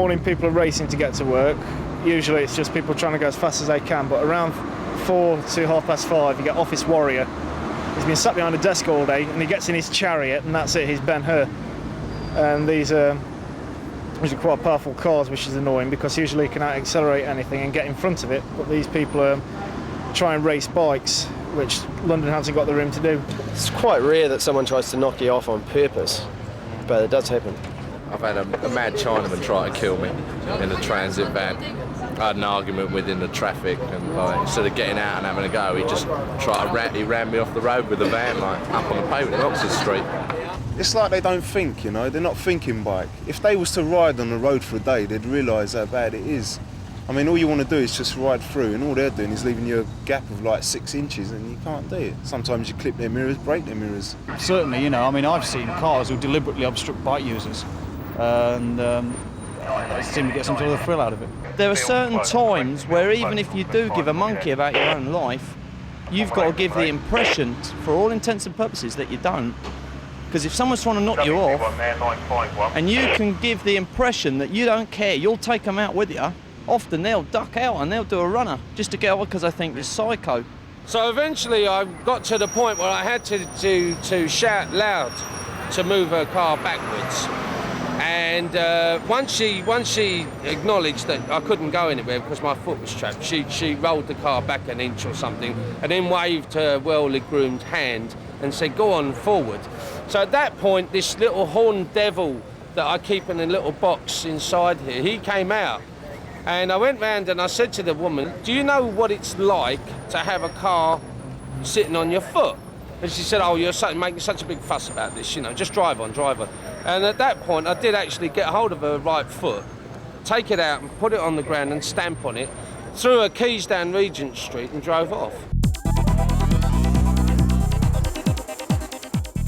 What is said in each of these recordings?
morning people are racing to get to work. Usually it's just people trying to go as fast as they can, but around 4 to 5:30 you get office warrior. He's been sat behind a desk all day and he gets in his chariot and that's it, he's Ben-Hur. And these are quite powerful cars, which is annoying because usually you can accelerate anything and get in front of it, but these people try and race bikes, which London hasn't got the room to do. It's quite rare that someone tries to knock you off on purpose, but it does happen. I've had a mad Chinaman try to kill me in a transit van. I had an argument with in the traffic, and instead of getting out and having a go, he just he ran me off the road with the van, like up on the pavement in Oxford Street. It's like they don't think, you know, they're not thinking bike. If they was to ride on the road for a day, they'd realise how bad it is. I mean, all you want to do is just ride through, and all they're doing is leaving you a gap of like 6 inches, and you can't do it. Sometimes you clip their mirrors, break their mirrors. Certainly, you know, I mean, I've seen cars who deliberately obstruct bike users, and they seem to get some sort of thrill out of it. There are certain times where even if you do give a monkey about your own life, you've got to give the impression, for all intents and purposes, that you don't. Because if someone's trying to knock you off, and you can give the impression that you don't care, you'll take them out with you, often they'll duck out and they'll do a runner just to get away because they think you're psycho. So eventually I got to the point where I had to shout loud to move her car backwards. And once she acknowledged that I couldn't go anywhere because my foot was trapped, she rolled the car back an inch or something and then waved her well-groomed hand and said, "Go on forward." So at that point, this little horned devil that I keep in a little box inside here, he came out. And I went round and I said to the woman, "Do you know what it's like to have a car sitting on your foot?" And she said, "Oh, you're making such a big fuss about this, you know, just drive on, drive on." And at that point, I did actually get hold of her right foot, take it out and put it on the ground and stamp on it, threw her keys down Regent Street and drove off.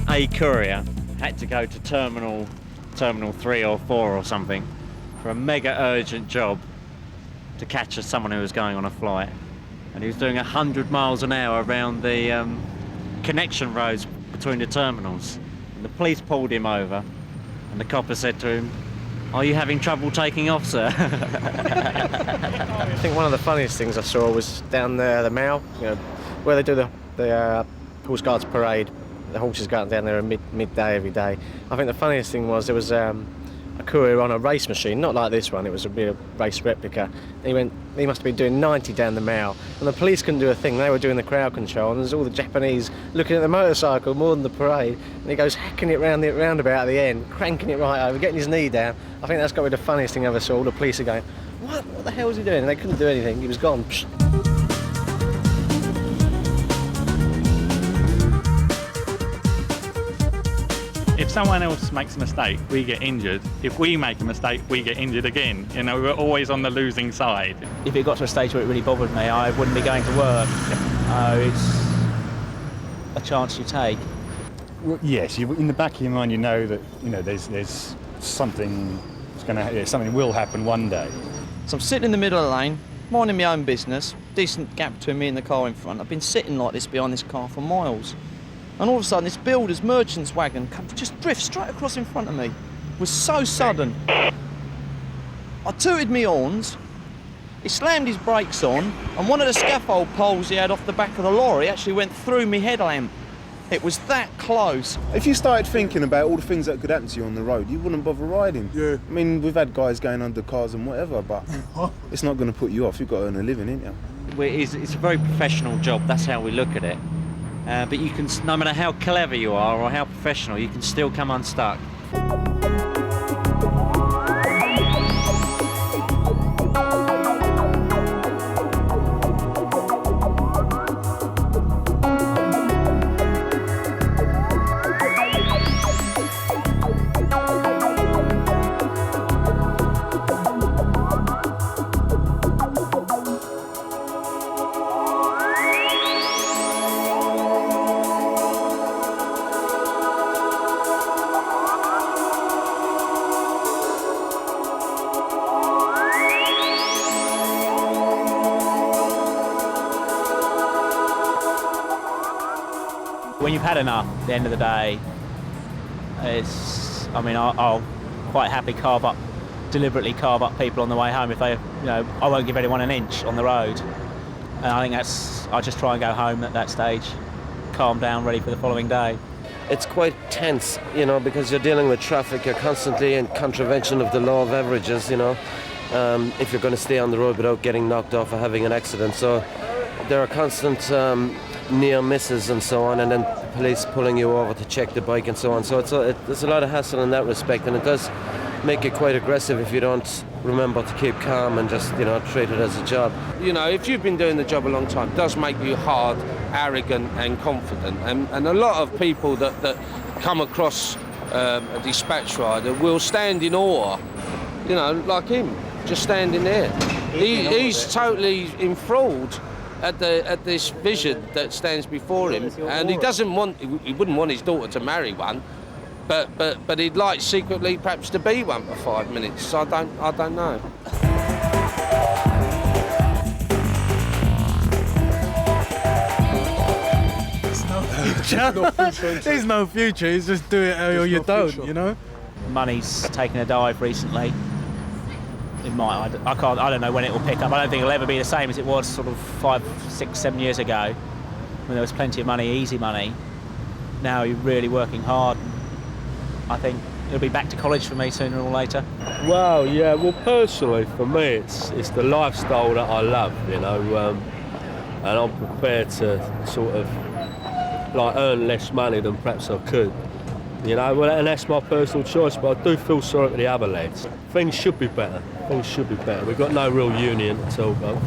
A courier had to go to terminal 3 or 4 or something for a mega urgent job to catch someone who was going on a flight, and he was doing 100 miles an hour around the connection roads between the terminals, and the police pulled him over and the copper said to him, "Are you having trouble taking off, sir?" I think one of the funniest things I saw was down there, the Mall, you know, where they do the Horse Guards parade. The horses go down there at midday every day. I think the funniest thing was there was a courier on a race machine, not like this one, it was a real race replica. He must have been doing 90 down the Mall, and the police couldn't do a thing. They were doing the crowd control, and there's all the Japanese looking at the motorcycle more than the parade, and he goes hacking it round the roundabout at the end, cranking it right over, getting his knee down. I think that's got to be the funniest thing I ever saw. All the police are going, what the hell was he doing? And they couldn't do anything, he was gone. Psh. If someone else makes a mistake, we get injured. If we make a mistake, we get injured again. You know, we're always on the losing side. If it got to a stage where it really bothered me, I wouldn't be going to work. It's a chance you take. Well, yes, in the back of your mind, you know that there's something something will happen one day. So I'm sitting in the middle of the lane, minding my own business, decent gap between me and the car in front. I've been sitting like this behind this car for miles. And all of a sudden, this builder's merchant's wagon just drifts straight across in front of me. It was so sudden. I tooted me horns, he slammed his brakes on, and one of the scaffold poles he had off the back of the lorry actually went through me headlamp. It was that close. If you started thinking about all the things that could happen to you on the road, you wouldn't bother riding. Yeah. I mean, we've had guys going under cars and whatever, but it's not going to put you off. You've got to earn a living, ain't you? It's a very professional job, that's how we look at it. But you can, no matter how clever you are or how professional, you can still come unstuck. When you've had enough, at the end of the day, I'll quite happily carve up deliberately carve up people on the way home if they, I won't give anyone an inch on the road. And I think I just try and go home at that stage, calm down, ready for the following day. It's quite tense, because you're dealing with traffic, you're constantly in contravention of the law of averages, if you're going to stay on the road without getting knocked off or having an accident. So there are constant near misses and so on, and then police pulling you over to check the bike and so on. So there's a lot of hassle in that respect, and it does make it quite aggressive if you don't remember to keep calm and just, treat it as a job. If you've been doing the job a long time, it does make you hard, arrogant and confident. And a lot of people that come across a dispatch rider will stand in awe, like him, just standing there. He's totally enthralled at this vision that stands before him, and he wouldn't want his daughter to marry one, but he'd like secretly perhaps to be one for 5 minutes. I don't know. There's no future. It's just do it or you don't. Money's taken a dive recently. It might. I don't know when it will pick up. I don't think it'll ever be the same as it was sort of 5, 6, 7 years ago, when there was plenty of money, easy money. Now you're really working hard. I think it'll be back to college for me sooner or later. Well, yeah. Well, personally, for me, it's the lifestyle that I love, and I'm prepared to sort of earn less money than perhaps I could. And that's my personal choice, but I do feel sorry for the other lads. Things should be better. We've got no real union to talk about.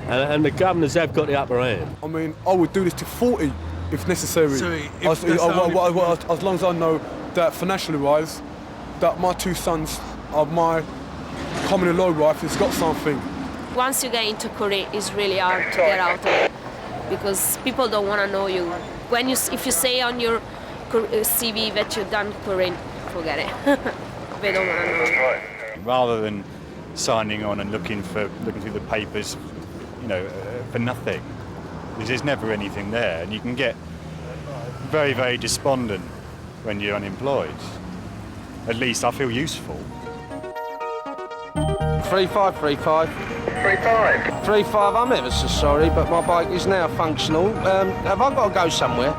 And the governors have got the upper hand. I mean, I would do this to 40 if necessary. As long as I know that financially wise, that my 2 sons are my common law wife has got something. Once you get into career, it's really hard to get out of it because people don't want to know you. If you say on your CV that you've done career, forget it. They don't want to know you. Rather than signing on and looking through the papers, for nothing. There's never anything there, and you can get very, very despondent when you're unemployed. At least I feel useful. 3535. 35. 35. I'm ever so sorry, but my bike is now functional. Have I got to go somewhere?